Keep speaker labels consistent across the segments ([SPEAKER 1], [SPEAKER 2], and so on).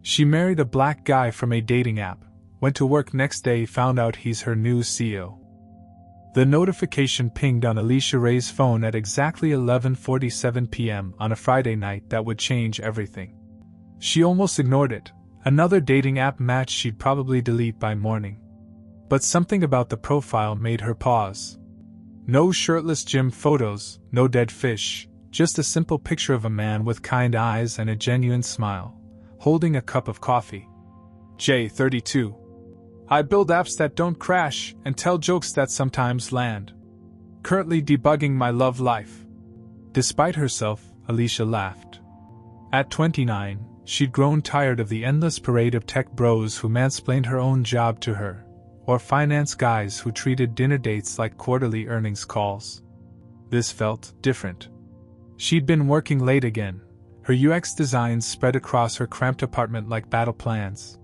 [SPEAKER 1] She married a black guy from a dating app, went to work next day, found out he's her new CEO. The notification pinged on Alicia Ray's phone at exactly 11:47 p.m. on a Friday night that would change everything. She almost ignored it, another dating app match she'd probably delete by morning. But something about the profile made her pause. No shirtless gym photos, no dead fish, just a simple picture of a man with kind eyes and a genuine smile, holding a cup of coffee. Jay, 32. I build apps that don't crash and tell jokes that sometimes land. Currently debugging my love life. Despite herself, Alicia laughed. At 29, she'd grown tired of the endless parade of tech bros who mansplained her own job to her, or finance guys who treated dinner dates like quarterly earnings calls. This felt different. She'd been working late again, her UX designs spread across her cramped apartment like battle plans.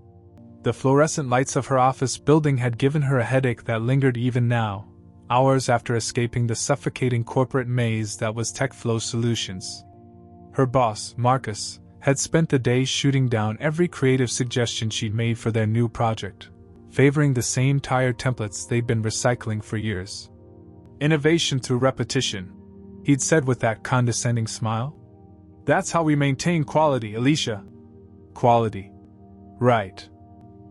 [SPEAKER 1] The fluorescent lights of her office building had given her a headache that lingered even now, hours after escaping the suffocating corporate maze that was TechFlow Solutions. Her boss, Marcus, had spent the day shooting down every creative suggestion she'd made for their new project, favoring the same tired templates they'd been recycling for years. Innovation through repetition, he'd said with that condescending smile. That's how we maintain quality, Alicia. Quality. Right.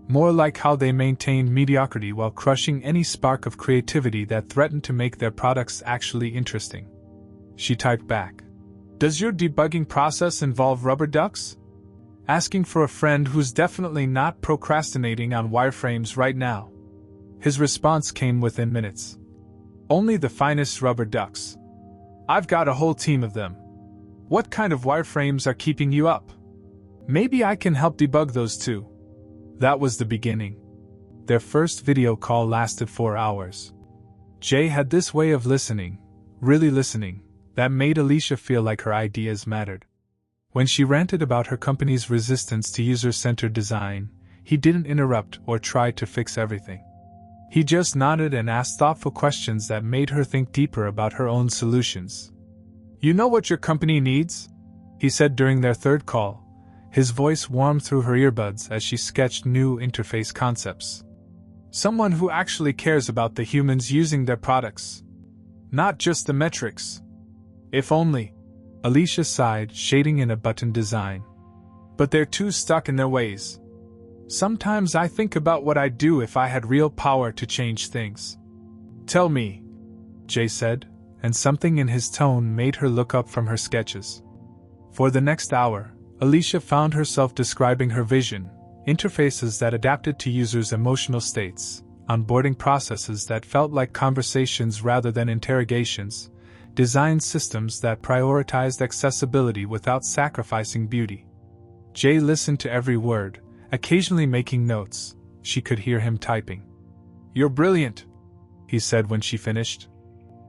[SPEAKER 1] More like how they maintained mediocrity while crushing any spark of creativity that threatened to make their products actually interesting. She typed back. Does your debugging process involve rubber ducks? Asking for a friend who's definitely not procrastinating on wireframes right now. His response came within minutes. Only the finest rubber ducks. I've got a whole team of them. What kind of wireframes are keeping you up? Maybe I can help debug those too. That was the beginning. Their first video call lasted 4 hours. Jay had this way of listening, really listening, that made Alicia feel like her ideas mattered. When she ranted about her company's resistance to user-centered design, he didn't interrupt or try to fix everything. He just nodded and asked thoughtful questions that made her think deeper about her own solutions. You know what your company needs? He said during their third call. His voice warmed through her earbuds as she sketched new interface concepts. Someone who actually cares about the humans using their products. Not just the metrics. If only. Alicia sighed, shading in a button design. But they're too stuck in their ways. Sometimes I think about what I'd do if I had real power to change things. Tell me, Jay said, and something in his tone made her look up from her sketches. For the next hour, Alicia found herself describing her vision, interfaces that adapted to users' emotional states, onboarding processes that felt like conversations rather than interrogations, design systems that prioritized accessibility without sacrificing beauty. Jay listened to every word, occasionally making notes. She could hear him typing. You're brilliant, he said when she finished.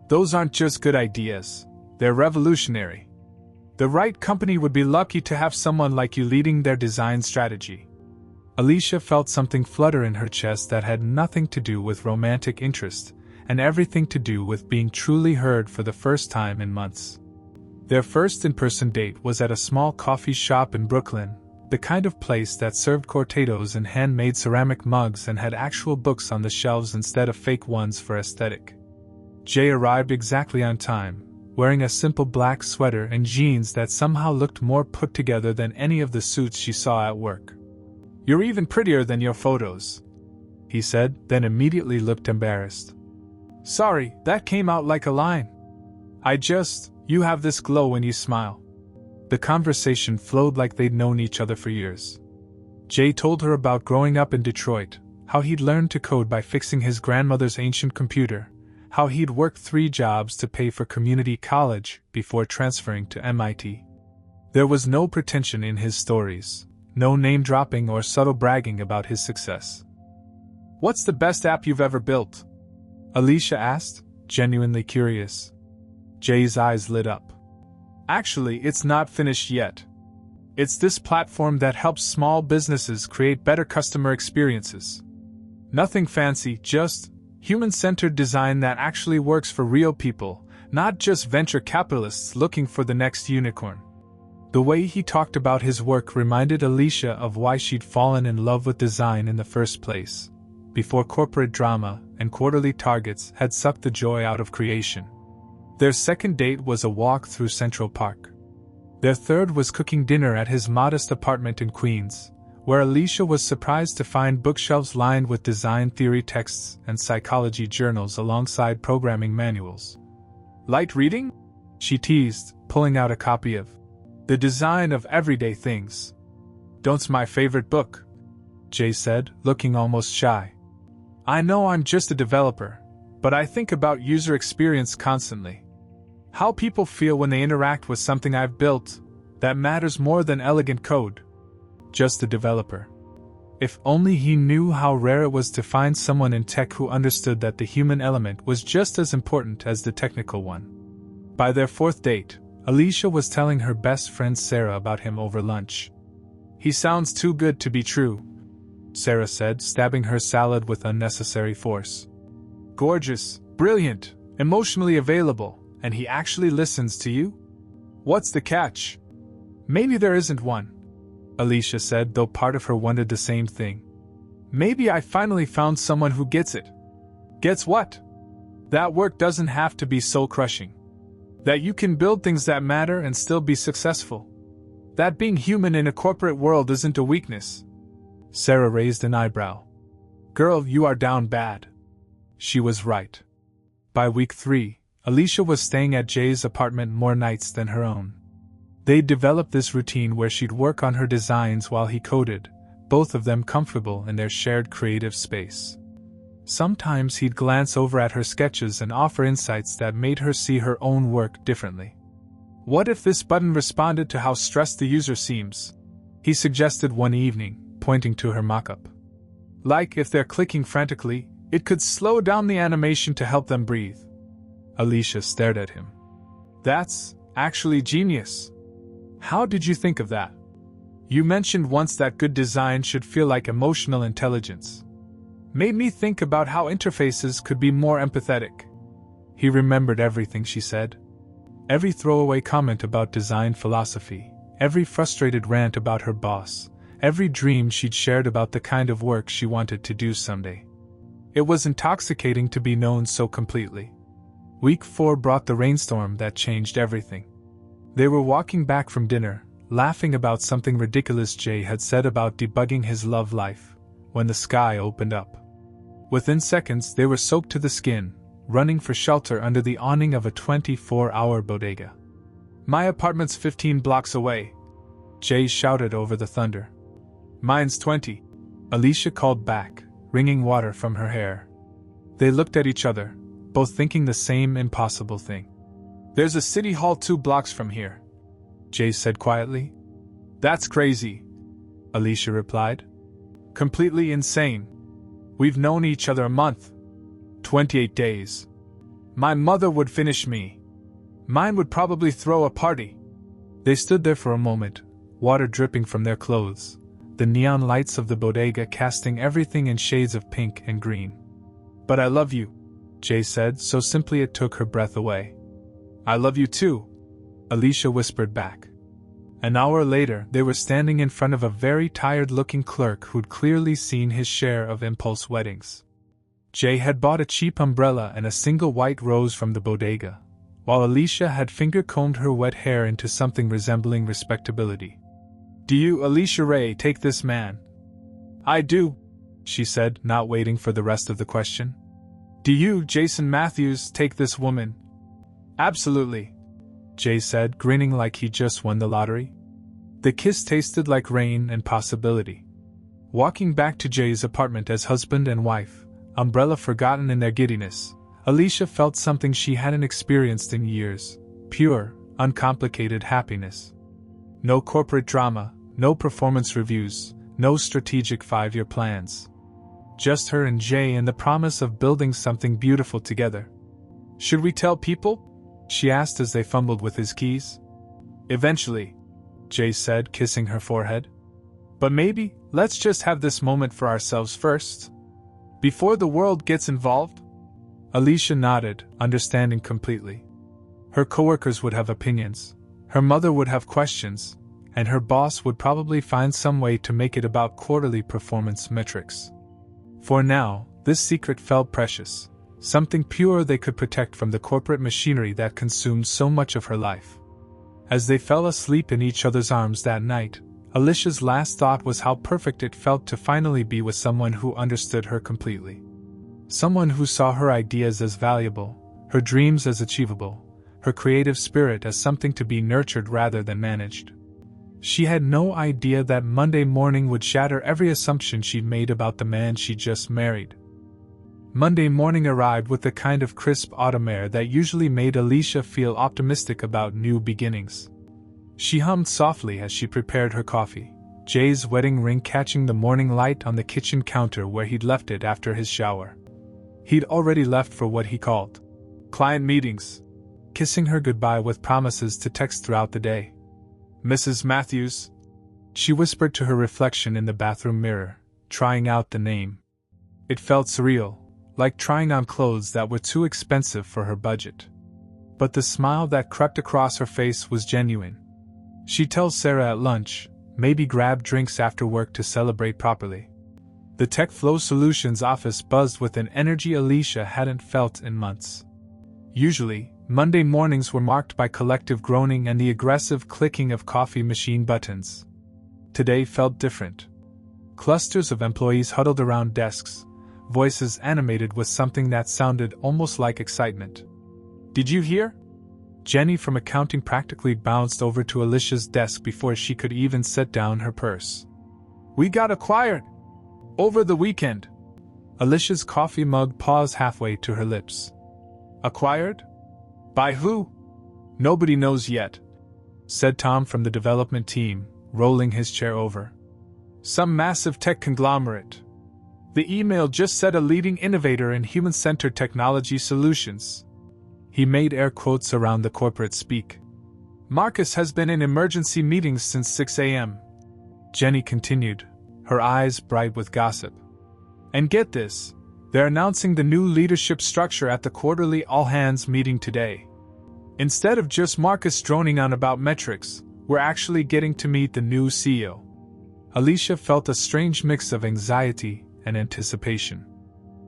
[SPEAKER 1] Those aren't just good ideas, they're revolutionary. The right company would be lucky to have someone like you leading their design strategy. Alicia felt something flutter in her chest that had nothing to do with romantic interest, and everything to do with being truly heard for the first time in months. Their first in-person date was at a small coffee shop in Brooklyn, the kind of place that served cortados in handmade ceramic mugs and had actual books on the shelves instead of fake ones for aesthetic. Jay arrived exactly on time, wearing a simple black sweater and jeans that somehow looked more put together than any of the suits she saw at work. You're even prettier than your photos, he said, then immediately looked embarrassed. Sorry, that came out like a line. You have this glow when you smile. The conversation flowed like they'd known each other for years. Jay told her about growing up in Detroit, how he'd learned to code by fixing his grandmother's ancient computer, how he'd worked 3 jobs to pay for community college before transferring to MIT. There was no pretension in his stories, no name-dropping or subtle bragging about his success. What's the best app you've ever built? Alicia asked, genuinely curious. Jay's eyes lit up. Actually, it's not finished yet. It's this platform that helps small businesses create better customer experiences. Nothing fancy, just human-centered design that actually works for real people, not just venture capitalists looking for the next unicorn. The way he talked about his work reminded Alicia of why she'd fallen in love with design in the first place, before corporate drama and quarterly targets had sucked the joy out of creation. Their second date was a walk through Central Park. Their third was cooking dinner at his modest apartment in Queens, where Alicia was surprised to find bookshelves lined with design theory texts and psychology journals alongside programming manuals. "Light reading?" she teased, pulling out a copy of The Design of Everyday Things. "Don't my favorite book," Jay said, looking almost shy. "I know I'm just a developer, but I think about user experience constantly. How people feel when they interact with something I've built, that matters more than elegant code." Just a developer. If only he knew how rare it was to find someone in tech who understood that the human element was just as important as the technical one. By their fourth date, Alicia was telling her best friend Sarah about him over lunch. "He sounds too good to be true," Sarah said, stabbing her salad with unnecessary force. "Gorgeous, brilliant, emotionally available, and he actually listens to you? What's the catch?" "Maybe there isn't one," Alicia said, though part of her wondered the same thing. "Maybe I finally found someone who gets it." "Gets what?" "That work doesn't have to be soul-crushing. That you can build things that matter and still be successful. That being human in a corporate world isn't a weakness." Sarah raised an eyebrow. "Girl, you are down bad." She was right. By week 3, Alicia was staying at Jay's apartment more nights than her own. They'd developed this routine where she'd work on her designs while he coded, both of them comfortable in their shared creative space. Sometimes he'd glance over at her sketches and offer insights that made her see her own work differently. "What if this button responded to how stressed the user seems?" he suggested one evening, pointing to her mockup. "Like if they're clicking frantically, it could slow down the animation to help them breathe." Alicia stared at him. "That's actually genius. How did you think of that? You mentioned once that good design should feel like emotional intelligence. Made me think about how interfaces could be more empathetic." He remembered everything she said. Every throwaway comment about design philosophy, every frustrated rant about her boss, every dream she'd shared about the kind of work she wanted to do someday. It was intoxicating to be known so completely. Week 4 brought the rainstorm that changed everything. They were walking back from dinner, laughing about something ridiculous Jay had said about debugging his love life, when the sky opened up. Within seconds they were soaked to the skin, running for shelter under the awning of a 24-hour bodega. "My apartment's 15 blocks away," Jay shouted over the thunder. "Mine's 20, Alicia called back, wringing water from her hair. They looked at each other, both thinking the same impossible thing. "There's a city hall 2 blocks from here," Jay said quietly. "That's crazy," Alicia replied. "Completely insane. We've known each other a month. 28 days. My mother would finish me. Mine would probably throw a party." They stood there for a moment, water dripping from their clothes, the neon lights of the bodega casting everything in shades of pink and green. "But I love you," Jay said so simply it took her breath away. "I love you too," Alicia whispered back. An hour later, they were standing in front of a very tired-looking clerk who'd clearly seen his share of impulse weddings. Jay had bought a cheap umbrella and a single white rose from the bodega, while Alicia had finger-combed her wet hair into something resembling respectability. "Do you, Alicia Ray, take this man?" "I do," she said, not waiting for the rest of the question. "Do you, Jason Matthews, take this woman?" "Absolutely," Jay said, grinning like he just won the lottery. The kiss tasted like rain and possibility. Walking back to Jay's apartment as husband and wife, umbrella forgotten in their giddiness, Alicia felt something she hadn't experienced in years: pure, uncomplicated happiness. No corporate drama, no performance reviews, no strategic 5-year plans. Just her and Jay and the promise of building something beautiful together. "Should we tell people?" she asked as they fumbled with his keys. "Eventually," Jay said, kissing her forehead. "But maybe, let's just have this moment for ourselves first. Before the world gets involved?" Alicia nodded, understanding completely. Her coworkers would have opinions. Her mother would have questions, and her boss would probably find some way to make it about quarterly performance metrics. For now, this secret felt precious, something pure they could protect from the corporate machinery that consumed so much of her life. As they fell asleep in each other's arms that night, Alicia's last thought was how perfect it felt to finally be with someone who understood her completely. Someone who saw her ideas as valuable, her dreams as achievable, her creative spirit as something to be nurtured rather than managed. She had no idea that Monday morning would shatter every assumption she'd made about the man she just married. Monday morning arrived with the kind of crisp autumn air that usually made Alicia feel optimistic about new beginnings. She hummed softly as she prepared her coffee, Jay's wedding ring catching the morning light on the kitchen counter where he'd left it after his shower. He'd already left for what he called client meetings, kissing her goodbye with promises to text throughout the day. "Mrs. Matthews?" she whispered to her reflection in the bathroom mirror, trying out the name. It felt surreal, like trying on clothes that were too expensive for her budget. But the smile that crept across her face was genuine. She'd tell Sarah at lunch, maybe grab drinks after work to celebrate properly. The TechFlow Solutions office buzzed with an energy Alicia hadn't felt in months. Usually, Monday mornings were marked by collective groaning and the aggressive clicking of coffee machine buttons. Today felt different. Clusters of employees huddled around desks, voices animated with something that sounded almost like excitement. "Did you hear?" Jenny from accounting practically bounced over to Alicia's desk before she could even set down her purse. "We got acquired! Over the weekend!" Alicia's coffee mug paused halfway to her lips. "Acquired? By who?" "Nobody knows yet," said Tom from the development team, rolling his chair over. "Some massive tech conglomerate. The email just said a leading innovator in human-centered technology solutions." He made air quotes around the corporate speak. "Marcus has been in emergency meetings since 6 a.m. Jenny continued, her eyes bright with gossip. "And get this, they're announcing the new leadership structure at the quarterly all-hands meeting today. Instead of just Marcus droning on about metrics, we're actually getting to meet the new CEO." Alicia felt a strange mix of anxiety and anticipation.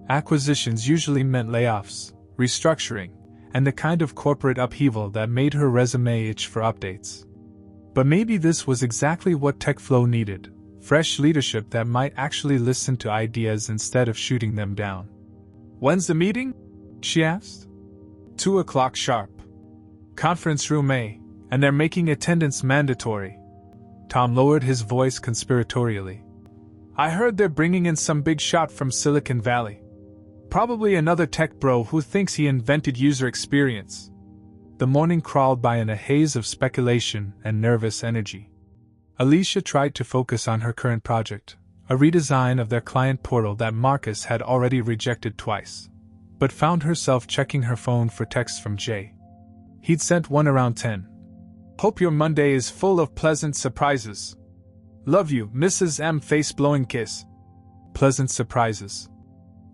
[SPEAKER 1] Acquisitions usually meant layoffs, restructuring, and the kind of corporate upheaval that made her resume itch for updates. But maybe this was exactly what TechFlow needed, fresh leadership that might actually listen to ideas instead of shooting them down. "When's the meeting?" she asked. 2 o'clock sharp. Conference room A, and they're making attendance mandatory. Tom lowered his voice conspiratorially. "I heard they're bringing in some big shot from Silicon Valley. Probably another tech bro who thinks he invented user experience." The morning crawled by in a haze of speculation and nervous energy. Alicia tried to focus on her current project, a redesign of their client portal that Marcus had already rejected twice, but found herself checking her phone for texts from Jay. He'd sent one around 10. "Hope your Monday is full of pleasant surprises. Love you, Mrs. M. Face-blowing kiss." Pleasant surprises.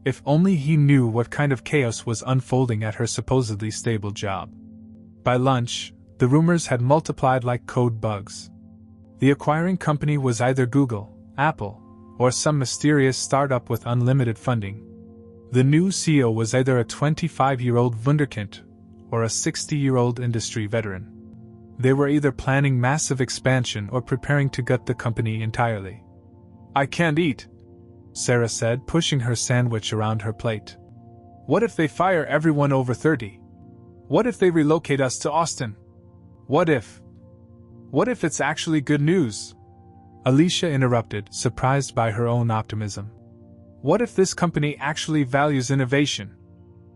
[SPEAKER 1] If only he knew what kind of chaos was unfolding at her supposedly stable job. By lunch, the rumors had multiplied like code bugs. The acquiring company was either Google, Apple, or some mysterious startup with unlimited funding. The new CEO was either a 25-year-old wunderkind or a 60-year-old industry veteran. They were either planning massive expansion or preparing to gut the company entirely. "I can't eat," Sarah said, pushing her sandwich around her plate. "What if they fire everyone over 30? What if they relocate us to Austin? What if it's actually good news?" Alicia interrupted, surprised by her own optimism. "What if this company actually values innovation?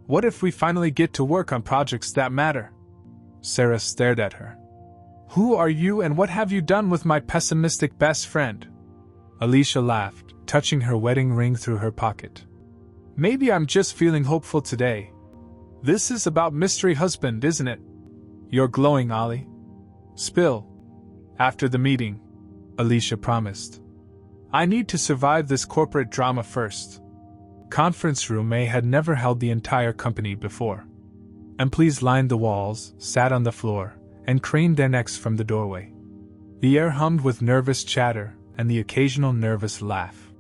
[SPEAKER 1] What if we finally get to work on projects that matter?" Sarah stared at her. "Who are you and what have you done with my pessimistic best friend?" Alicia laughed, touching her wedding ring through her pocket. "Maybe I'm just feeling hopeful today. This is about mystery husband, isn't it? You're glowing, Ollie. Spill. After the meeting," Alicia promised. "I need to survive this corporate drama first." Conference room A had never held the entire company before. Employees lined the walls, sat on the floor, and craned their necks from the doorway. The air hummed with nervous chatter and the occasional nervous laugh.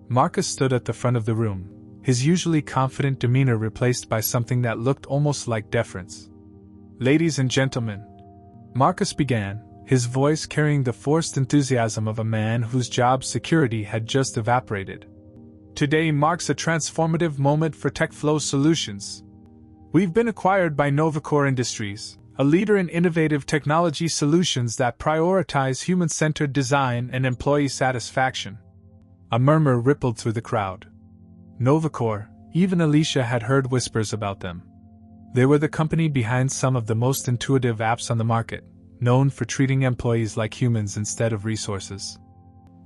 [SPEAKER 1] Marcus stood at the front of the room, his usually confident demeanor replaced by something that looked almost like deference. "Ladies and gentlemen," Marcus began, his voice carrying the forced enthusiasm of a man whose job security had just evaporated. "Today marks a transformative moment for TechFlow Solutions. We've been acquired by Novacore Industries, a leader in innovative technology solutions that prioritize human-centered design and employee satisfaction." A murmur rippled through the crowd. Novacore, even Alicia had heard whispers about them. They were the company behind some of the most intuitive apps on the market, known for treating employees like humans instead of resources.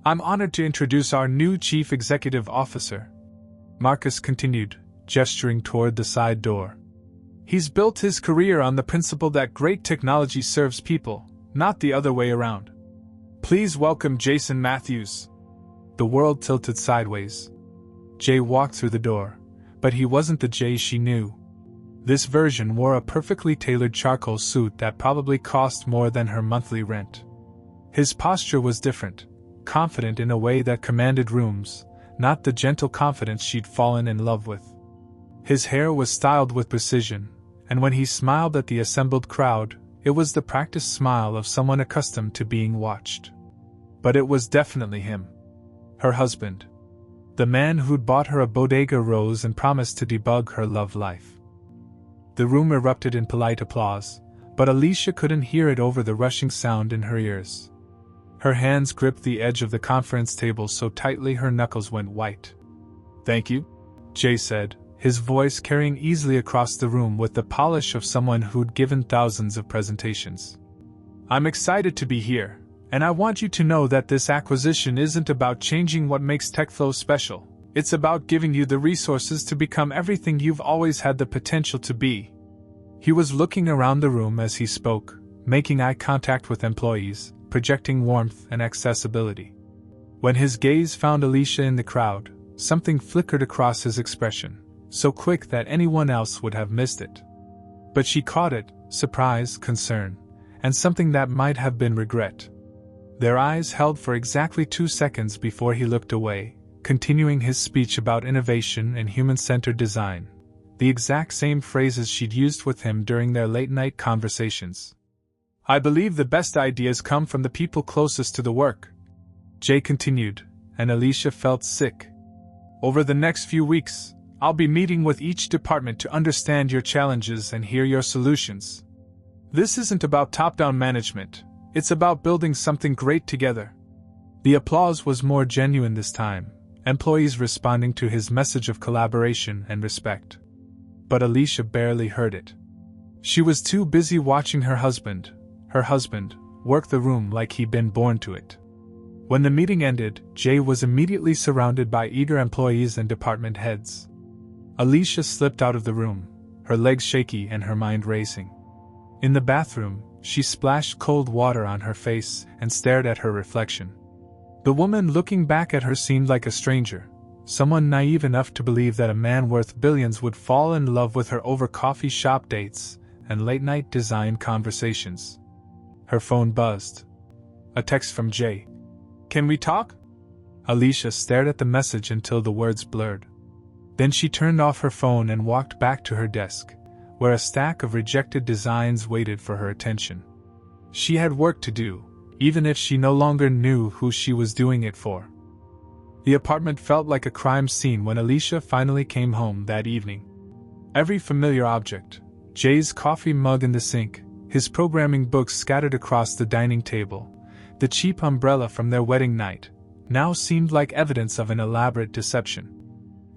[SPEAKER 1] "I'm honored to introduce our new Chief Executive Officer," Marcus continued, gesturing toward the side door. "He's built his career on the principle that great technology serves people, not the other way around. Please welcome Jason Matthews." The world tilted sideways. Jay walked through the door, but he wasn't the Jay she knew. This version wore a perfectly tailored charcoal suit that probably cost more than her monthly rent. His posture was different, confident in a way that commanded rooms, not the gentle confidence she'd fallen in love with. His hair was styled with precision, and when he smiled at the assembled crowd, it was the practiced smile of someone accustomed to being watched. But it was definitely him. Her husband. The man who'd bought her a Bodega Rose and promised to debug her love life. The room erupted in polite applause, but Alicia couldn't hear it over the rushing sound in her ears. Her hands gripped the edge of the conference table so tightly her knuckles went white. "Thank you," Jay said, his voice carrying easily across the room with the polish of someone who'd given thousands of presentations. "I'm excited to be here, and I want you to know that this acquisition isn't about changing what makes TechFlow special. It's about giving you the resources to become everything you've always had the potential to be." He was looking around the room as he spoke, making eye contact with employees, projecting warmth and accessibility. When his gaze found Alicia in the crowd, something flickered across his expression, so quick that anyone else would have missed it. But she caught it, surprise, concern, and something that might have been regret. Their eyes held for exactly 2 seconds before he looked away, continuing his speech about innovation and human-centered design, the exact same phrases she'd used with him during their late-night conversations. "I believe the best ideas come from the people closest to the work," Jay continued, and Alicia felt sick. "Over the next few weeks, I'll be meeting with each department to understand your challenges and hear your solutions. This isn't about top-down management, it's about building something great together." The applause was more genuine this time, employees responding to his message of collaboration and respect. But Alicia barely heard it. She was too busy watching her husband, work the room like he'd been born to it. When the meeting ended, Jay was immediately surrounded by eager employees and department heads. Alicia slipped out of the room, her legs shaky and her mind racing. In the bathroom, she splashed cold water on her face and stared at her reflection. The woman looking back at her seemed like a stranger, someone naive enough to believe that a man worth billions would fall in love with her over coffee shop dates and late-night design conversations. Her phone buzzed. A text from Jay. "Can we talk?" Alicia stared at the message until the words blurred. Then she turned off her phone and walked back to her desk, where a stack of rejected designs waited for her attention. She had work to do, even if she no longer knew who she was doing it for. The apartment felt like a crime scene when Alicia finally came home that evening. Every familiar object, Jay's coffee mug in the sink, his programming books scattered across the dining table, the cheap umbrella from their wedding night, now seemed like evidence of an elaborate deception.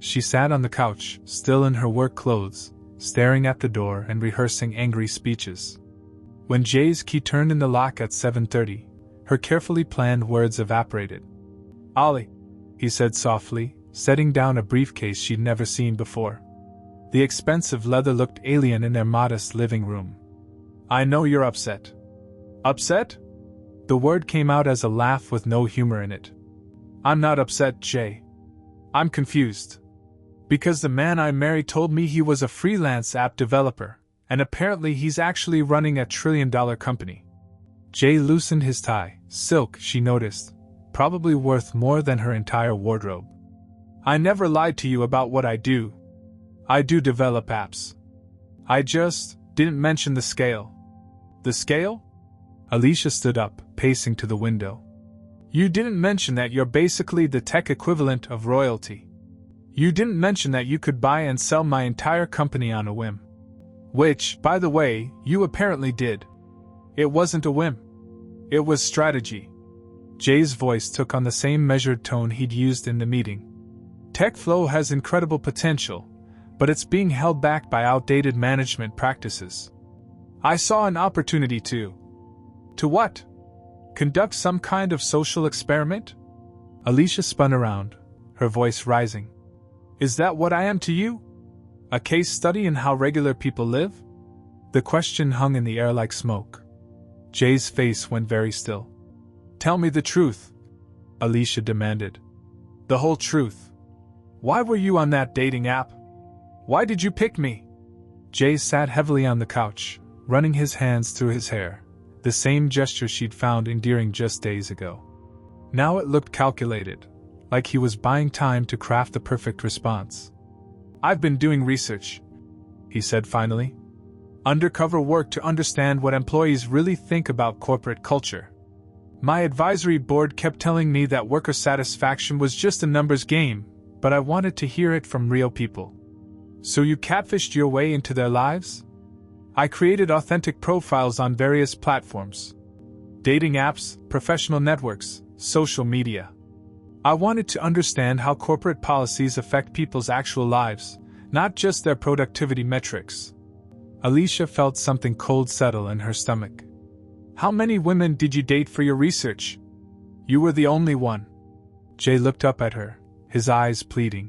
[SPEAKER 1] She sat on the couch, still in her work clothes, staring at the door and rehearsing angry speeches. When Jay's key turned in the lock at 7:30, her carefully planned words evaporated. "Ollie," he said softly, setting down a briefcase she'd never seen before. The expensive leather looked alien in their modest living room. "I know you're upset." "Upset?" The word came out as a laugh with no humor in it. "I'm not upset, Jay. I'm confused. Because the man I married told me he was a freelance app developer, and apparently he's actually running a $1 trillion company." Jay loosened his tie, Silk, she noticed, probably worth more than her entire wardrobe. I never lied to you about what I do. I do develop apps. I just didn't mention the scale. The scale? Alicia stood up, pacing to the window. You didn't mention that you're basically the tech equivalent of royalty. You didn't mention that you could buy and sell my entire company on a whim. Which, by the way, you apparently did. It wasn't a whim. It was strategy. Jay's voice took on the same measured tone he'd used in the meeting. TechFlow has incredible potential, but it's being held back by outdated management practices. I saw an opportunity to what? Conduct some kind of social experiment? Alicia spun around, her voice rising. Is that what I am to you? A case study in how regular people live? The question hung in the air like smoke. Jay's face went very still. Tell me the truth, Alicia demanded. The whole truth. Why were you on that dating app? Why did you pick me? Jay sat heavily on the couch, running his hands through his hair, the same gesture she'd found endearing just days ago. Now it looked calculated, like he was buying time to craft the perfect response. I've been doing research, he said finally. Undercover work to understand what employees really think about corporate culture. My advisory board kept telling me that worker satisfaction was just a numbers game, but I wanted to hear it from real people. So you catfished your way into their lives? I created authentic profiles on various platforms. Dating apps, professional networks, social media. I wanted to understand how corporate policies affect people's actual lives, not just their productivity metrics. Alicia felt something cold settle in her stomach. How many women did you date for your research? You were the only one. Jay looked up at her, his eyes pleading.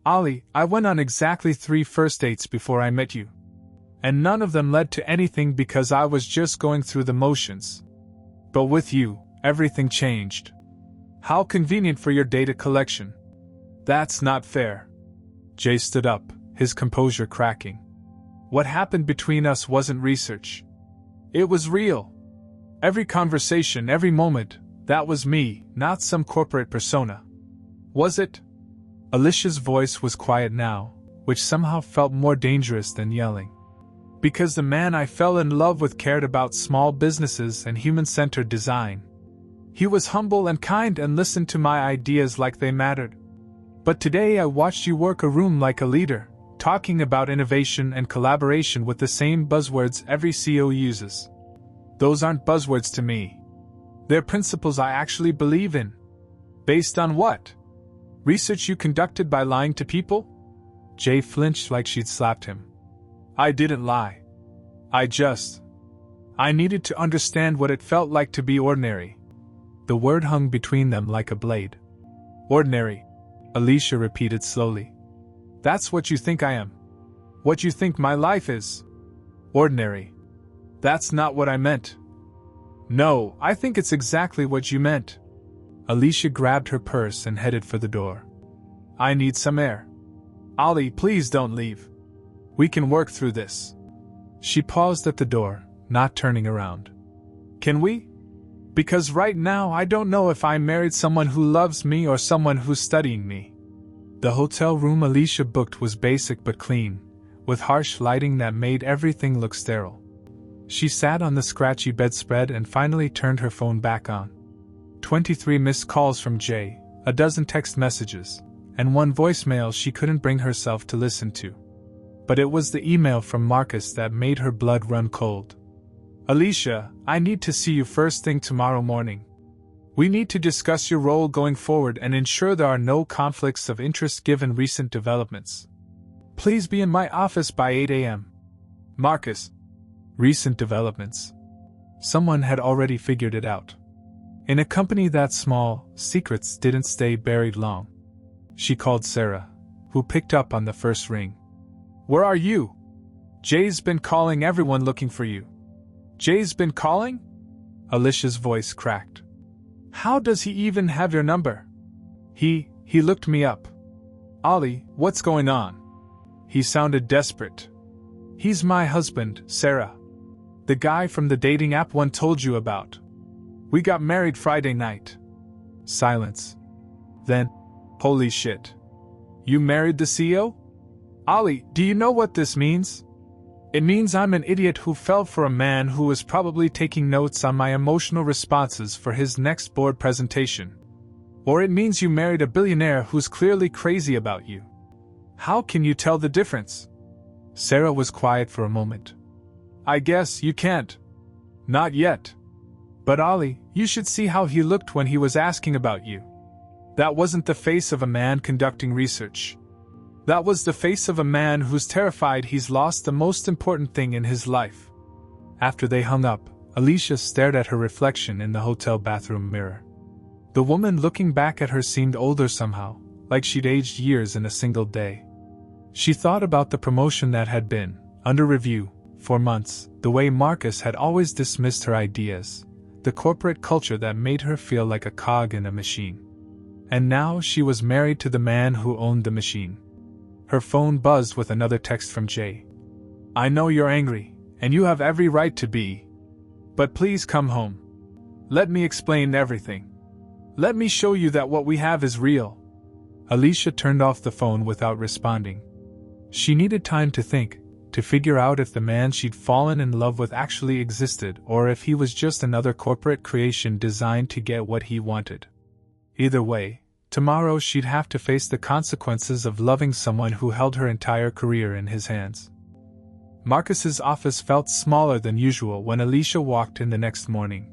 [SPEAKER 1] Ollie, I went on exactly 3 first dates before I met you. And none of them led to anything because I was just going through the motions. But with you, everything changed. How convenient for your data collection. That's not fair. Jay stood up, his composure cracking. What happened between us wasn't research. It was real. Every conversation, every moment, that was me, not some corporate persona. Was it? Alicia's voice was quiet now, which somehow felt more dangerous than yelling. Because the man I fell in love with cared about small businesses and human-centered design. He was humble and kind and listened to my ideas like they mattered. But today I watched you work a room like a leader, talking about innovation and collaboration with the same buzzwords every CEO uses. Those aren't buzzwords to me. They're principles I actually believe in. Based on what? Research you conducted by lying to people? Jay flinched like she'd slapped him. I didn't lie. I needed to understand what it felt like to be ordinary. The word hung between them like a blade. Ordinary, Alicia repeated slowly. That's what you think I am. What you think my life is. Ordinary. That's not what I meant. No, I think it's exactly what you meant. Alicia grabbed her purse and headed for the door. I need some air. Ollie, please don't leave. We can work through this. She paused at the door, not turning around. Can we? Because right now I don't know if I married someone who loves me or someone who's studying me. The hotel room Alicia booked was basic but clean, with harsh lighting that made everything look sterile. She sat on the scratchy bedspread and finally turned her phone back on. 23 missed calls from Jay, a dozen text messages, and 1 voicemail she couldn't bring herself to listen to. But it was the email from Marcus that made her blood run cold. Alicia, I need to see you first thing tomorrow morning. We need to discuss your role going forward and ensure there are no conflicts of interest given recent developments. Please be in my office by 8 a.m. Marcus. Recent developments. Someone had already figured it out. In a company that small, secrets didn't stay buried long. She called Sarah, who picked up on the first ring. Where are you? Jay's been calling everyone looking for you. Jay's been calling? Alicia's voice cracked. How does he even have your number? He looked me up. Ollie, what's going on? He sounded desperate. He's my husband, Sarah. The guy from the dating app one told you about. We got married Friday night. Silence. Then, holy shit. You married the CEO? Ollie, do you know what this means? It means I'm an idiot who fell for a man who was probably taking notes on my emotional responses for his next board presentation. Or it means you married a billionaire who's clearly crazy about you. How can you tell the difference? Sarah was quiet for a moment. I guess you can't. Not yet. But Ollie, you should see how he looked when he was asking about you. That wasn't the face of a man conducting research. That was the face of a man who's terrified he's lost the most important thing in his life. After they hung up, Alicia stared at her reflection in the hotel bathroom mirror. The woman looking back at her seemed older somehow, like she'd aged years in a single day. She thought about the promotion that had been, under review, for months, the way Marcus had always dismissed her ideas, the corporate culture that made her feel like a cog in a machine. And now she was married to the man who owned the machine. Her phone buzzed with another text from Jay. I know you're angry, and you have every right to be. But please come home. Let me explain everything. Let me show you that what we have is real. Alicia turned off the phone without responding. She needed time to think, to figure out if the man she'd fallen in love with actually existed or if he was just another corporate creation designed to get what he wanted. Either way, tomorrow she'd have to face the consequences of loving someone who held her entire career in his hands. Marcus's office felt smaller than usual when Alicia walked in the next morning.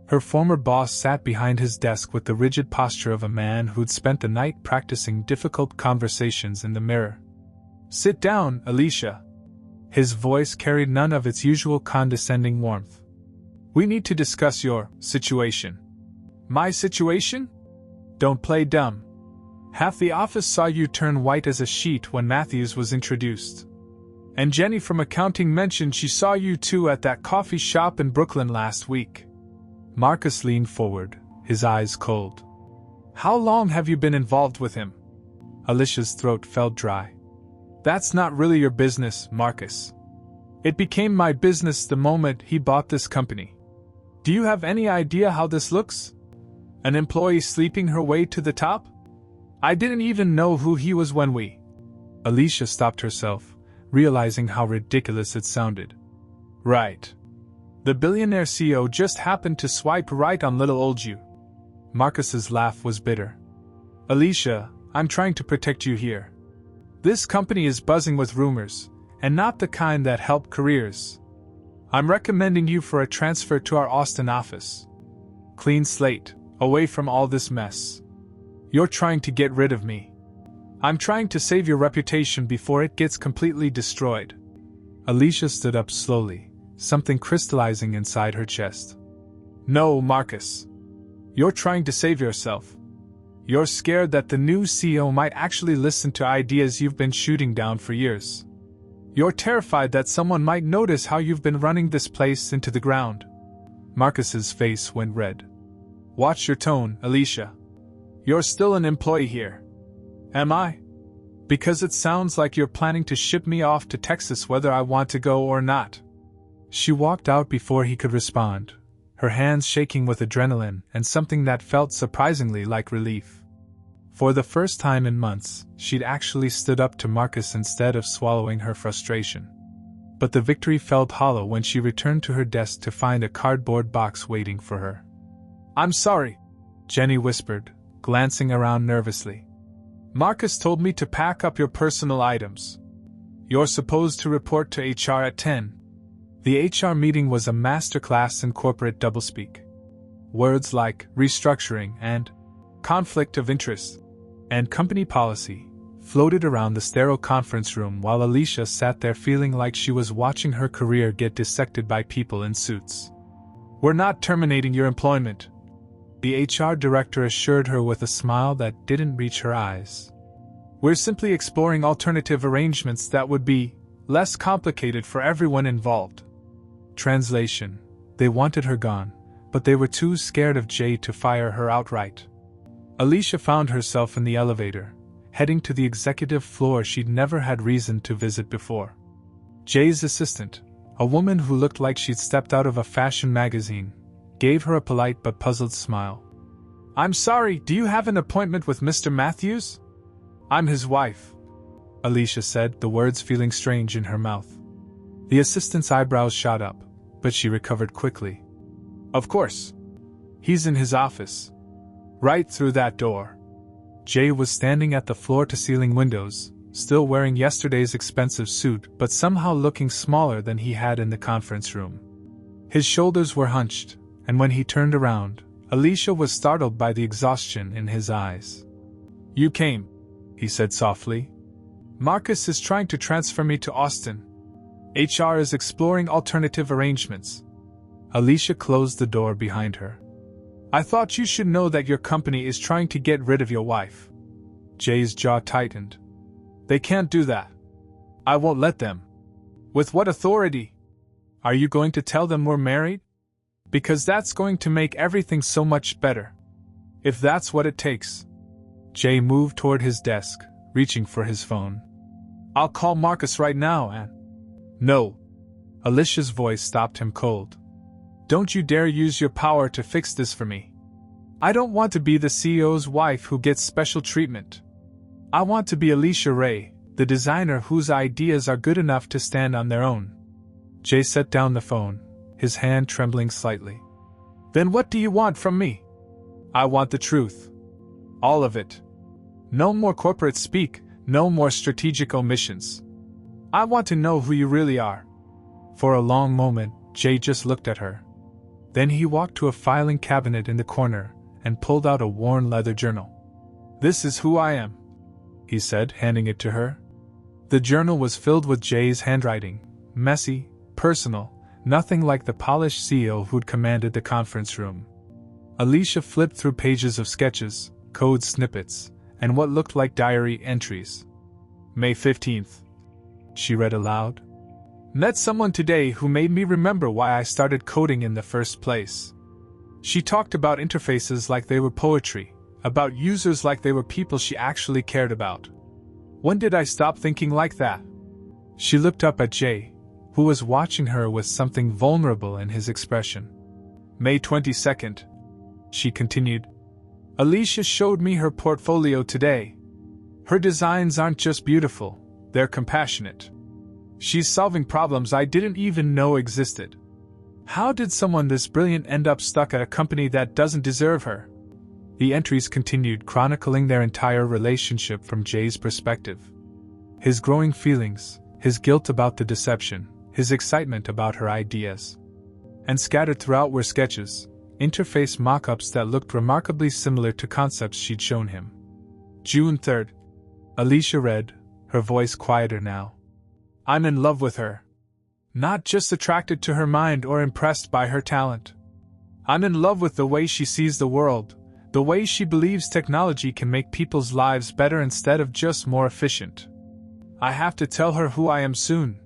[SPEAKER 1] Her former boss sat behind his desk with the rigid posture of a man who'd spent the night practicing difficult conversations in the mirror. Sit down, Alicia. His voice carried none of its usual condescending warmth. We need to discuss your situation. My situation? Don't play dumb. Half the office saw you turn white as a sheet when Matthews was introduced. And Jenny from accounting mentioned she saw you two at that coffee shop in Brooklyn last week. Marcus leaned forward, his eyes cold. How long have you been involved with him? Alicia's throat felt dry. That's not really your business, Marcus. It became my business the moment he bought this company. Do you have any idea how this looks? An employee sleeping her way to the top? I didn't even know who he was when we... Alicia stopped herself, realizing how ridiculous it sounded. Right. The billionaire CEO just happened to swipe right on little old you. Marcus's laugh was bitter. Alicia, I'm trying to protect you here. This company is buzzing with rumors, and not the kind that help careers. I'm recommending you for a transfer to our Austin office. Clean slate, away from all this mess. You're trying to get rid of me. I'm trying to save your reputation before it gets completely destroyed. Alicia stood up slowly, something crystallizing inside her chest. No, Marcus. You're trying to save yourself. You're scared that the new CEO might actually listen to ideas you've been shooting down for years. You're terrified that someone might notice how you've been running this place into the ground. Marcus's face went red. Watch your tone, Alicia. You're still an employee here. Am I? Because it sounds like you're planning to ship me off to Texas whether I want to go or not. She walked out before he could respond, her hands shaking with adrenaline and something that felt surprisingly like relief. For the first time in months, she'd actually stood up to Marcus instead of swallowing her frustration. But the victory felt hollow when she returned to her desk to find a cardboard box waiting for her. I'm sorry, Jenny whispered, glancing around nervously. Marcus told me to pack up your personal items. You're supposed to report to HR at 10. The HR meeting was a masterclass in corporate doublespeak. Words like restructuring and conflict of interest and company policy floated around the sterile conference room while Alicia sat there feeling like she was watching her career get dissected by people in suits. We're not terminating your employment, the HR director assured her with a smile that didn't reach her eyes. We're simply exploring alternative arrangements that would be less complicated for everyone involved. Translation: they wanted her gone, but they were too scared of Jay to fire her outright. Alicia found herself in the elevator, heading to the executive floor she'd never had reason to visit before. Jay's assistant, a woman who looked like she'd stepped out of a fashion magazine, gave her a polite but puzzled smile. I'm sorry, do you have an appointment with Mr. Matthews? I'm his wife, Alicia said, the words feeling strange in her mouth. The assistant's eyebrows shot up, but she recovered quickly. Of course. He's in his office. Right through that door. Jay was standing at the floor-to-ceiling windows, still wearing yesterday's expensive suit but somehow looking smaller than he had in the conference room. His shoulders were hunched, and when he turned around, Alicia was startled by the exhaustion in his eyes. You came, he said softly. Marcus is trying to transfer me to Austin. HR is exploring alternative arrangements. Alicia closed the door behind her. I thought you should know that your company is trying to get rid of your wife. Jay's jaw tightened. They can't do that. I won't let them. With what authority? Are you going to tell them we're married? Because that's going to make everything so much better. If that's what it takes. Jay moved toward his desk, reaching for his phone. I'll call Marcus right now and... No. Alicia's voice stopped him cold. Don't you dare use your power to fix this for me. I don't want to be the CEO's wife who gets special treatment. I want to be Alicia Ray, the designer whose ideas are good enough to stand on their own. Jay set down the phone, his hand trembling slightly. Then what do you want from me? I want the truth. All of it. No more corporate speak, no more strategic omissions. I want to know who you really are. For a long moment, Jay just looked at her. Then he walked to a filing cabinet in the corner and pulled out a worn leather journal. This is who I am, he said, handing it to her. The journal was filled with Jay's handwriting, messy, personal, nothing like the polished CEO who'd commanded the conference room. Alicia flipped through pages of sketches, code snippets, and what looked like diary entries. May 15th. She read aloud. Met someone today who made me remember why I started coding in the first place. She talked about interfaces like they were poetry, about users like they were people she actually cared about. When did I stop thinking like that? She looked up at Jay, who was watching her with something vulnerable in his expression. May 22nd. She continued. Alicia showed me her portfolio today. Her designs aren't just beautiful, they're compassionate. She's solving problems I didn't even know existed. How did someone this brilliant end up stuck at a company that doesn't deserve her? The entries continued, chronicling their entire relationship from Jay's perspective. His growing feelings, his guilt about the deception, his excitement about her ideas. And scattered throughout were sketches, interface mock-ups that looked remarkably similar to concepts she'd shown him. June 3rd. Alicia read, her voice quieter now. I'm in love with her. Not just attracted to her mind or impressed by her talent. I'm in love with the way she sees the world, the way she believes technology can make people's lives better instead of just more efficient. I have to tell her who I am soon.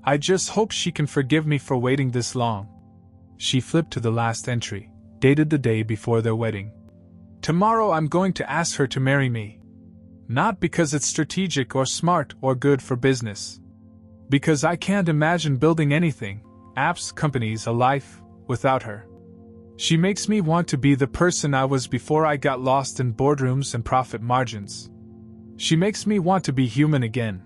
[SPEAKER 1] I just hope she can forgive me for waiting this long. She flipped to the last entry, dated the day before their wedding. Tomorrow I'm going to ask her to marry me. Not because it's strategic or smart or good for business. Because I can't imagine building anything, apps, companies, a life, without her. She makes me want to be the person I was before I got lost in boardrooms and profit margins. She makes me want to be human again.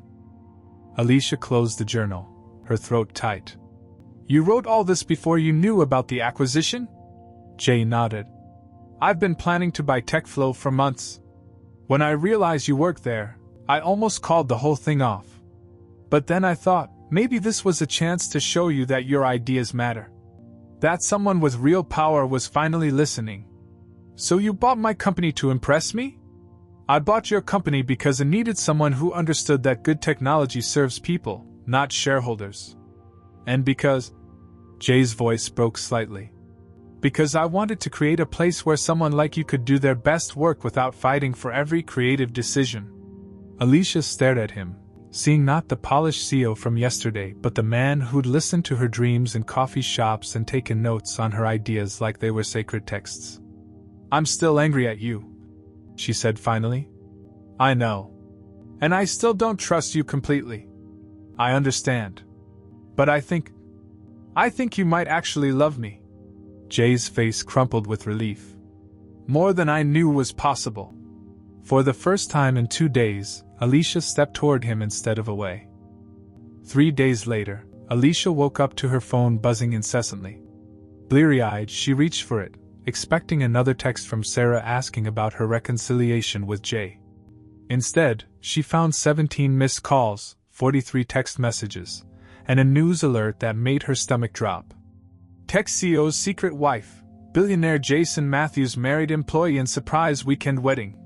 [SPEAKER 1] Alicia closed the journal, her throat tight. You wrote all this before you knew about the acquisition? Jay nodded. I've been planning to buy TechFlow for months. When I realized you worked there, I almost called the whole thing off. But then I thought, maybe this was a chance to show you that your ideas matter. That someone with real power was finally listening. So you bought my company to impress me? I bought your company because it needed someone who understood that good technology serves people, not shareholders. And because... Jay's voice broke slightly. Because I wanted to create a place where someone like you could do their best work without fighting for every creative decision. Alicia stared at him, seeing not the polished CEO from yesterday but the man who'd listened to her dreams in coffee shops and taken notes on her ideas like they were sacred texts. I'm still angry at you, she said finally. I know. And I still don't trust you completely. I understand. But I think you might actually love me. Jay's face crumpled with relief. More than I knew was possible. For the first time in 2 days, Alicia stepped toward him instead of away. 3 days later, Alicia woke up to her phone buzzing incessantly. Bleary-eyed, she reached for it, expecting another text from Sarah asking about her reconciliation with Jay. Instead, she found 17 missed calls, 43 text messages, and a news alert that made her stomach drop. Tech CEO's secret wife, billionaire Jason Matthews married employee in surprise weekend wedding.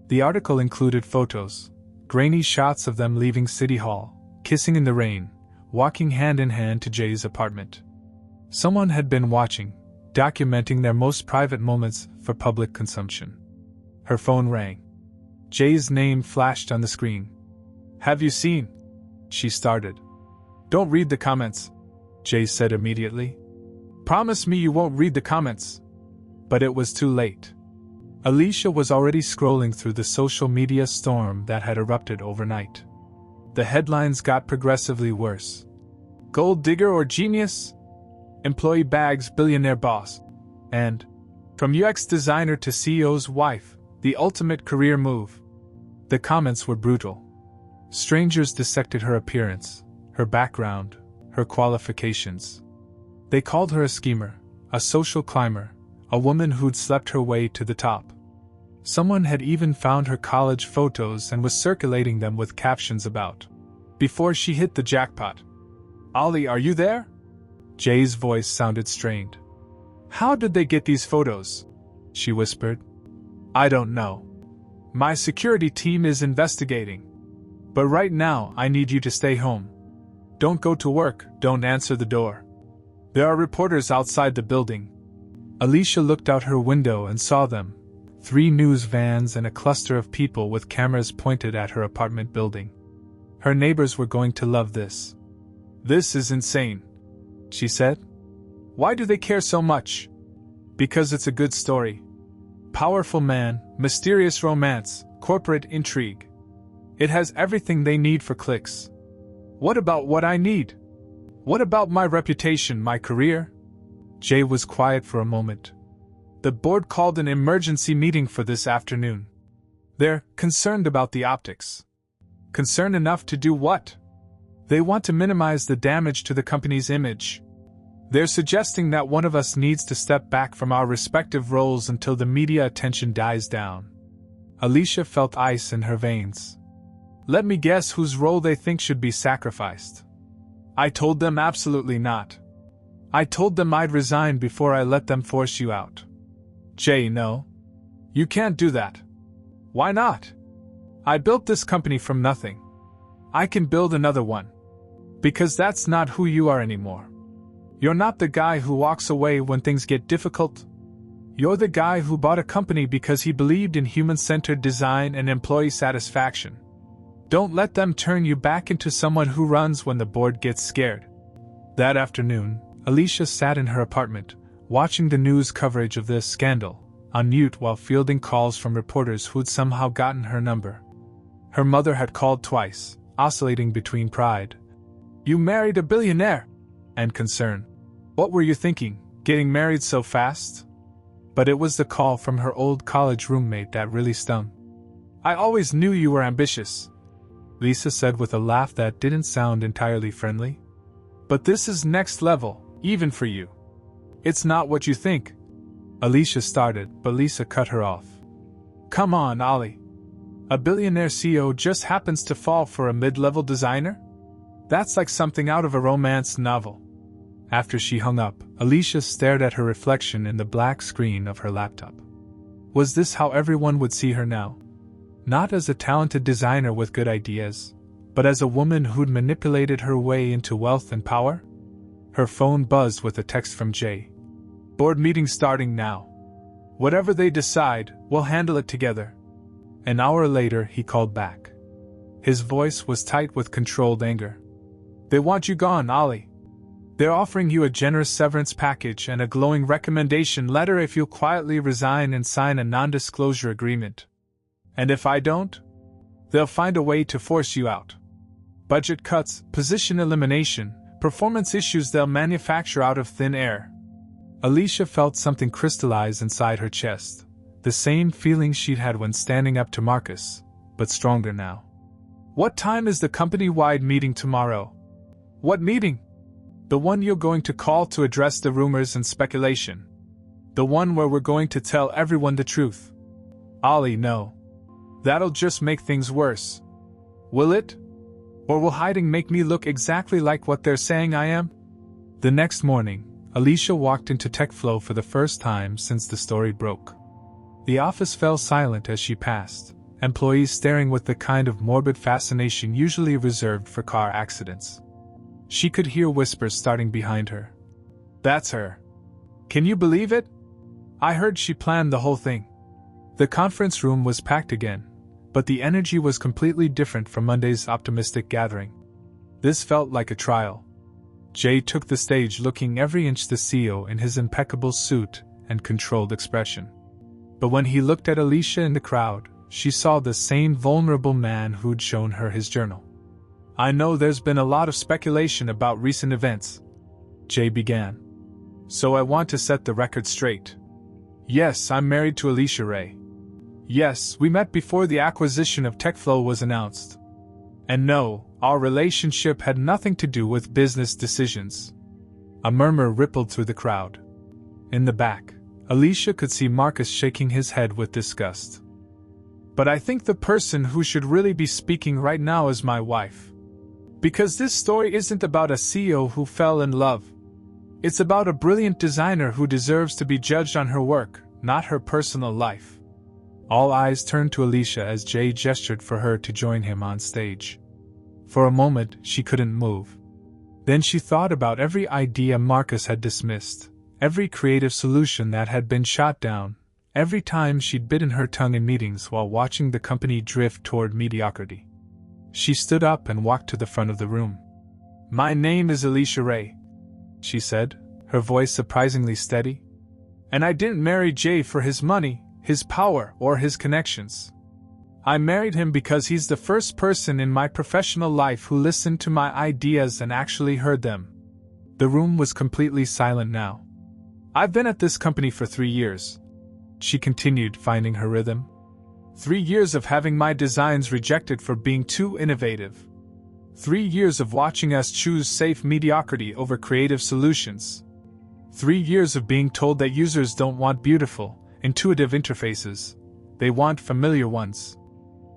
[SPEAKER 1] The article included photos, grainy shots of them leaving City Hall, kissing in the rain, walking hand in hand to Jay's apartment. Someone had been watching, documenting their most private moments for public consumption. Her phone rang. Jay's name flashed on the screen. "Have you seen?" She started. "Don't read the comments," Jay said immediately. "Promise me you won't read the comments." But it was too late. Alicia was already scrolling through the social media storm that had erupted overnight. The headlines got progressively worse. Gold digger or genius? Employee bags billionaire boss. And, from UX designer to CEO's wife, the ultimate career move. The comments were brutal. Strangers dissected her appearance, her background, her qualifications. They called her a schemer, a social climber, a woman who'd slept her way to the top. Someone had even found her college photos and was circulating them with captions about, "Before she hit the jackpot." "Ollie, are you there?" Jay's voice sounded strained. "How did they get these photos?" she whispered. "I don't know. My security team is investigating. But right now, I need you to stay home. Don't go to work, don't answer the door. There are reporters outside the building." Alicia looked out her window and saw them, 3 news vans and a cluster of people with cameras pointed at her apartment building. Her neighbors were going to love this. "This is insane," she said. "Why do they care so much?" "Because it's a good story. Powerful man, mysterious romance, corporate intrigue. It has everything they need for clicks. What about what I need? What about my reputation, my career?" Jay was quiet for a moment. "The board called an emergency meeting for this afternoon. They're concerned about the optics." "Concerned enough to do what?" "They want to minimize the damage to the company's image. They're suggesting that one of us needs to step back from our respective roles until the media attention dies down." Alicia felt ice in her veins. "Let me guess whose role they think should be sacrificed." "I told them absolutely not. I told them I'd resign before I let them force you out." "Jay, no. You can't do that." "Why not? I built this company from nothing. I can build another one. Because that's not who you are anymore. You're not the guy who walks away when things get difficult. You're the guy who bought a company because he believed in human-centered design and employee satisfaction. Don't let them turn you back into someone who runs when the board gets scared." That afternoon, Alicia sat in her apartment, watching the news coverage of this scandal, on mute while fielding calls from reporters who'd somehow gotten her number. Her mother had called twice, oscillating between pride. "You married a billionaire!" and concern. "What were you thinking, getting married so fast?" But it was the call from her old college roommate that really stung. "I always knew you were ambitious," Lisa said with a laugh that didn't sound entirely friendly. "But this is next level, even for you. It's not what you think." Alicia started, but Lisa cut her off. "Come on, Ollie. A billionaire CEO just happens to fall for a mid-level designer? That's like something out of a romance novel." After she hung up, Alicia stared at her reflection in the black screen of her laptop. Was this how everyone would see her now? Not as a talented designer with good ideas, but as a woman who'd manipulated her way into wealth and power? Her phone buzzed with a text from Jay. "Board meeting starting now. Whatever they decide, we'll handle it together." An hour later, he called back. His voice was tight with controlled anger. "They want you gone, Ollie. They're offering you a generous severance package and a glowing recommendation letter if you'll quietly resign and sign a non-disclosure agreement. And if I don't, they'll find a way to force you out. Budget cuts, position elimination, performance issues they'll manufacture out of thin air. Alicia felt something crystallize inside her chest, the same feeling she'd had when standing up to Marcus, but stronger now. What time is the company-wide meeting tomorrow? What meeting? The one you're going to call to address the rumors and speculation. The one where we're going to tell everyone the truth. Ollie, no. That'll just make things worse. Will it? Or will hiding make me look exactly like what they're saying I am? The next morning, Alicia walked into TechFlow for the first time since the story broke. The office fell silent as she passed, employees staring with the kind of morbid fascination usually reserved for car accidents. She could hear whispers starting behind her. That's her. Can you believe it? I heard she planned the whole thing. The conference room was packed again, but the energy was completely different from Monday's optimistic gathering. This felt like a trial. Jay took the stage looking every inch the CEO in his impeccable suit and controlled expression. But when he looked at Alicia in the crowd, she saw the same vulnerable man who'd shown her his journal. I know there's been a lot of speculation about recent events, Jay began. So I want to set the record straight. Yes, I'm married to Alicia Ray. Yes, we met before the acquisition of TechFlow was announced. And no, our relationship had nothing to do with business decisions. A murmur rippled through the crowd. In the back, Alicia could see Marcus shaking his head with disgust. But I think the person who should really be speaking right now is my wife. Because this story isn't about a CEO who fell in love. It's about a brilliant designer who deserves to be judged on her work, not her personal life. All eyes turned to Alicia as Jay gestured for her to join him on stage. For a moment, she couldn't move. Then she thought about every idea Marcus had dismissed, every creative solution that had been shot down, every time she'd bitten her tongue in meetings while watching the company drift toward mediocrity. She stood up and walked to the front of the room. My name is Alicia Ray, she said, her voice surprisingly steady. And I didn't marry Jay for his money, his power, or his connections. I married him because he's the first person in my professional life who listened to my ideas and actually heard them. The room was completely silent now. I've been at this company for 3 years, she continued, finding her rhythm. 3 years of having my designs rejected for being too innovative. 3 years of watching us choose safe mediocrity over creative solutions. 3 years of being told that users don't want beautiful, intuitive interfaces. They want familiar ones.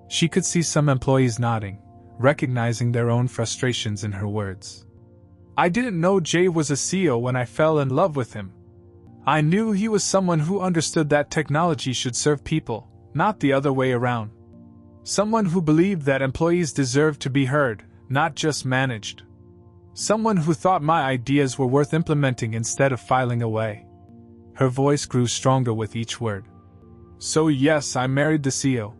[SPEAKER 1] She could see some employees nodding, recognizing their own frustrations in her words. I didn't know Jay was a CEO when I fell in love with him. I knew he was someone who understood that technology should serve people, not the other way around. Someone who believed that employees deserved to be heard, not just managed. Someone who thought my ideas were worth implementing instead of filing away. Her voice grew stronger with each word. So yes, I married the CEO.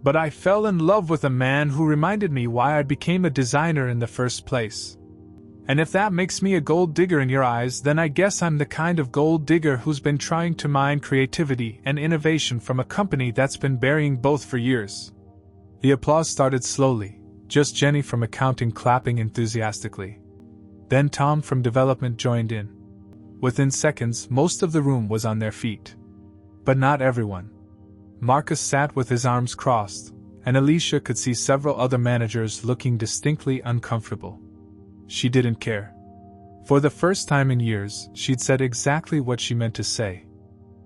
[SPEAKER 1] But I fell in love with a man who reminded me why I became a designer in the first place. And if that makes me a gold digger in your eyes, then I guess I'm the kind of gold digger who's been trying to mine creativity and innovation from a company that's been burying both for years. The applause started slowly, just Jenny from accounting clapping enthusiastically. Then Tom from development joined in. Within seconds, most of the room was on their feet. But not everyone. Marcus sat with his arms crossed, and Alicia could see several other managers looking distinctly uncomfortable. She didn't care. For the first time in years, she'd said exactly what she meant to say.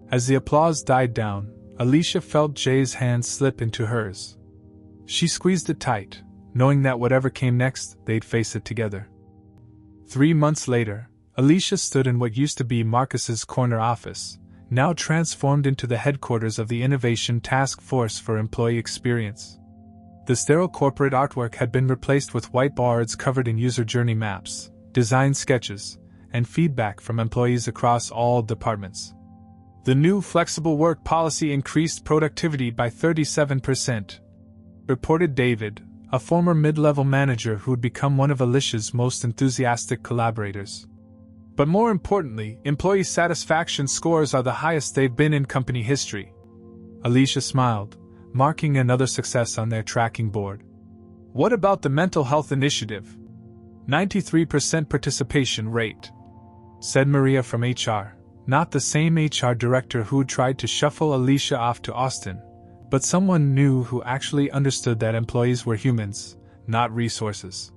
[SPEAKER 1] As the applause died down, Alicia felt Jay's hand slip into hers. She squeezed it tight, knowing that whatever came next, they'd face it together. 3 months later, Alicia stood in what used to be Marcus's corner office, now transformed into the headquarters of the Innovation Task Force for Employee Experience. The sterile corporate artwork had been replaced with whiteboards covered in user journey maps, design sketches, and feedback from employees across all departments. The new flexible work policy increased productivity by 37%, reported David, a former mid-level manager who'd become one of Alicia's most enthusiastic collaborators. But more importantly, employee satisfaction scores are the highest they've been in company history. Alicia smiled, marking another success on their tracking board. What about the mental health initiative? 93% participation rate, said Maria from HR, Not the same HR director who tried to shuffle Alicia off to Austin, but someone new who actually understood that employees were humans, not resources.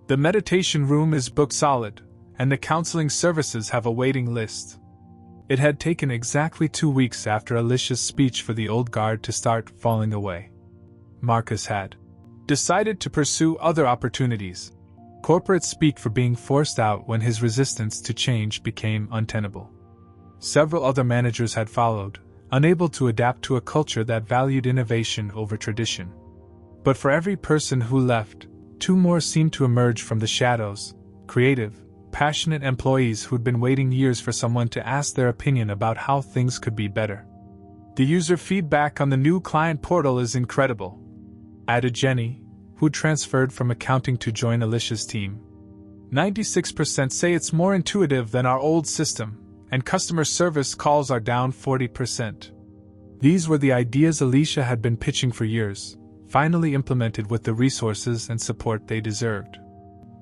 [SPEAKER 1] The meditation room is booked solid, and the counseling services have a waiting list. It had taken exactly 2 weeks after Alicia's speech for the old guard to start falling away. Marcus had decided to pursue other opportunities. Corporate speak for being forced out when his resistance to change became untenable. Several other managers had followed, unable to adapt to a culture that valued innovation over tradition. But for every person who left, 2 more seemed to emerge from the shadows, creative, passionate employees who'd been waiting years for someone to ask their opinion about how things could be better. The user feedback on the new client portal is incredible, added Jenny, who transferred from accounting to join Alicia's team. 96% say it's more intuitive than our old system, and customer service calls are down 40%. These were the ideas Alicia had been pitching for years, finally implemented with the resources and support they deserved.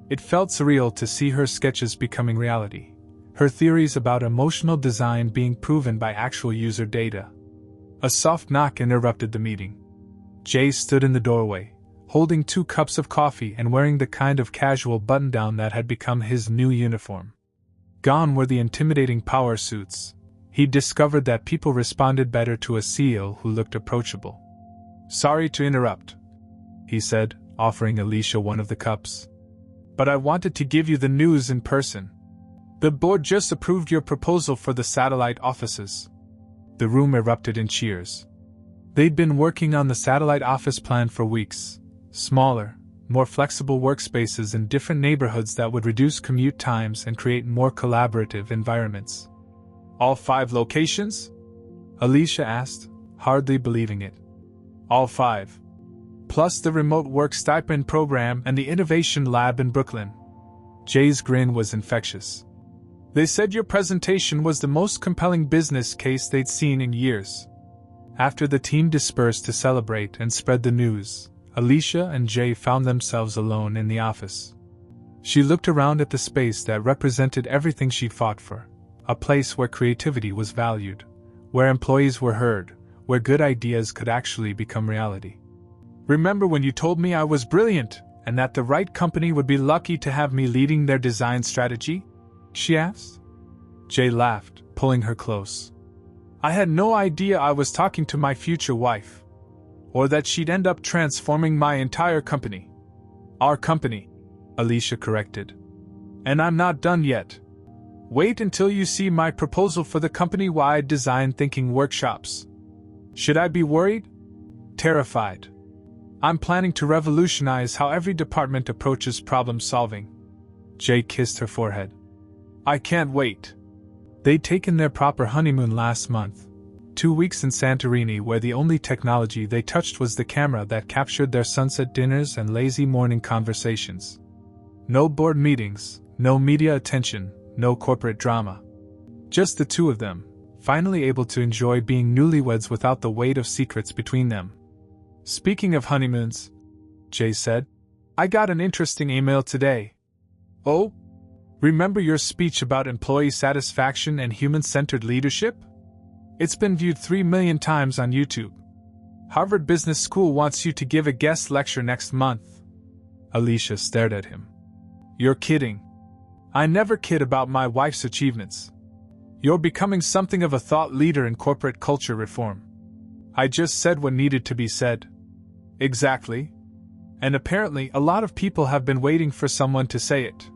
[SPEAKER 1] It felt surreal to see her sketches becoming reality, her theories about emotional design being proven by actual user data. A soft knock interrupted the meeting. Jay stood in the doorway, holding 2 cups of coffee and wearing the kind of casual button-down that had become his new uniform. Gone were the intimidating power suits. He discovered that people responded better to a CEO who looked approachable. "Sorry to interrupt," he said, offering Alicia one of the cups. "But I wanted to give you the news in person. The board just approved your proposal for the satellite offices." The room erupted in cheers. They'd been working on the satellite office plan for weeks. Smaller, more flexible workspaces in different neighborhoods that would reduce commute times and create more collaborative environments. "All 5 locations?" Alicia asked, hardly believing it. "All 5. Plus the remote work stipend program and the innovation lab in Brooklyn." Jay's grin was infectious. "They said your presentation was the most compelling business case they'd seen in years." After the team dispersed to celebrate and spread the news, Alicia and Jay found themselves alone in the office. She looked around at the space that represented everything she'd fought for, a place where creativity was valued, where employees were heard, where good ideas could actually become reality. "Remember when you told me I was brilliant, and that the right company would be lucky to have me leading their design strategy?" she asked. Jay laughed, pulling her close. "I had no idea I was talking to my future wife. Or that she'd end up transforming my entire company." "Our company," Alicia corrected. "And I'm not done yet. Wait until you see my proposal for the company-wide design thinking workshops." Should I be worried? Terrified. I'm planning to revolutionize how every department approaches problem solving. Jay kissed her forehead. I can't wait. They'd taken their proper honeymoon last month. 2 weeks in Santorini, where the only technology they touched was the camera that captured their sunset dinners and lazy morning conversations. No board meetings, no media attention, no corporate drama. Just the 2 of them, finally able to enjoy being newlyweds without the weight of secrets between them. Speaking of honeymoons, Jay said, I got an interesting email today. Oh? Remember your speech about employee satisfaction and human-centered leadership? It's been viewed 3 million times on YouTube. Harvard Business School wants you to give a guest lecture next month. Alicia stared at him. You're kidding. I never kid about my wife's achievements. You're becoming something of a thought leader in corporate culture reform. I just said what needed to be said. Exactly. And apparently a lot of people have been waiting for someone to say it.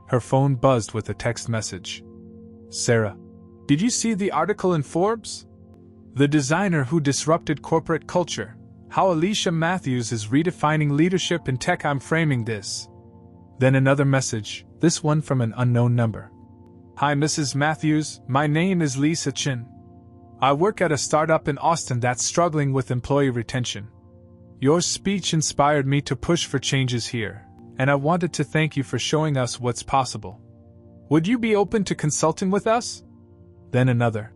[SPEAKER 1] Her phone buzzed with a text message. Sarah, did you see the article in Forbes? The designer who disrupted corporate culture, how Alicia Matthews is redefining leadership in tech. I'm framing this. Then another message, this one from an unknown number. Hi Mrs. Matthews, my name is Lisa Chin. I work at a startup in Austin that's struggling with employee retention. Your speech inspired me to push for changes here, and I wanted to thank you for showing us what's possible. Would you be open to consulting with us? Then another.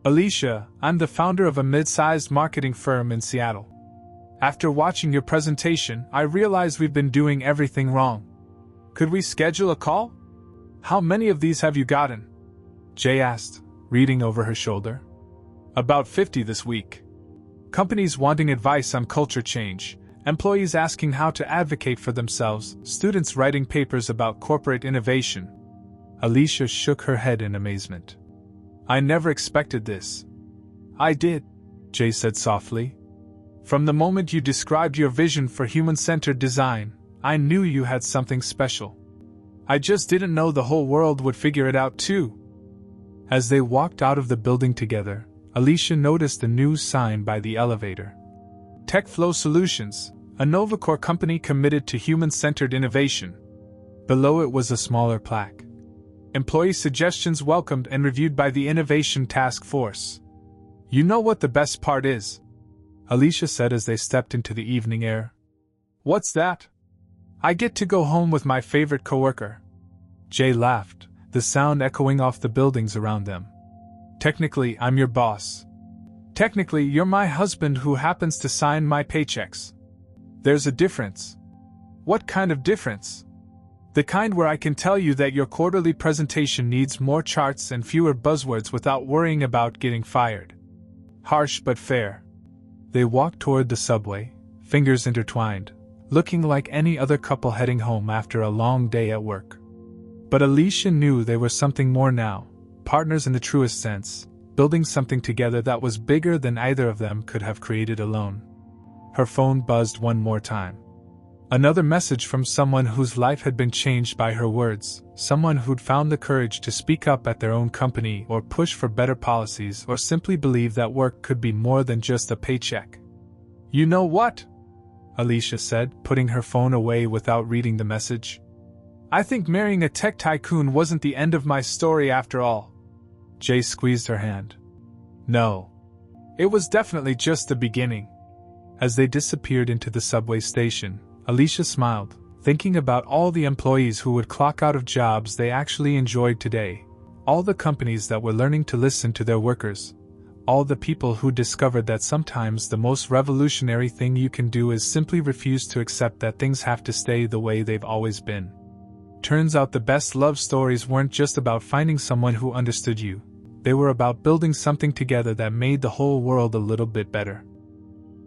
[SPEAKER 1] Alicia, I'm the founder of a mid-sized marketing firm in Seattle. After watching your presentation, I realize we've been doing everything wrong. Could we schedule a call? How many of these have you gotten? Jay asked, reading over her shoulder. About 50 this week. Companies wanting advice on culture change, employees asking how to advocate for themselves, students writing papers about corporate innovation. Alicia shook her head in amazement. I never expected this. I did, Jay said softly. From the moment you described your vision for human-centered design, I knew you had something special. I just didn't know the whole world would figure it out too. As they walked out of the building together, Alicia noticed a new sign by the elevator. TechFlow Solutions, a Novacore company committed to human-centered innovation. Below it was a smaller plaque. Employee suggestions welcomed and reviewed by the Innovation Task Force. You know what the best part is? Alicia said as they stepped into the evening air. What's that? I get to go home with my favorite coworker. Jay laughed, the sound echoing off the buildings around them. Technically, I'm your boss. Technically, you're my husband who happens to sign my paychecks. There's a difference. What kind of difference? The kind where I can tell you that your quarterly presentation needs more charts and fewer buzzwords without worrying about getting fired. Harsh but fair. They walked toward the subway, fingers intertwined, looking like any other couple heading home after a long day at work. But Alicia knew they were something more now, partners in the truest sense, building something together that was bigger than either of them could have created alone. Her phone buzzed one more time. Another message from someone whose life had been changed by her words, someone who'd found the courage to speak up at their own company or push for better policies or simply believe that work could be more than just a paycheck. You know what? Alicia said, putting her phone away without reading the message. I think marrying a tech tycoon wasn't the end of my story after all. Jay squeezed her hand. No. It was definitely just the beginning. As they disappeared into the subway station, Alicia smiled, thinking about all the employees who would clock out of jobs they actually enjoyed today, all the companies that were learning to listen to their workers, all the people who discovered that sometimes the most revolutionary thing you can do is simply refuse to accept that things have to stay the way they've always been. Turns out the best love stories weren't just about finding someone who understood you, they were about building something together that made the whole world a little bit better.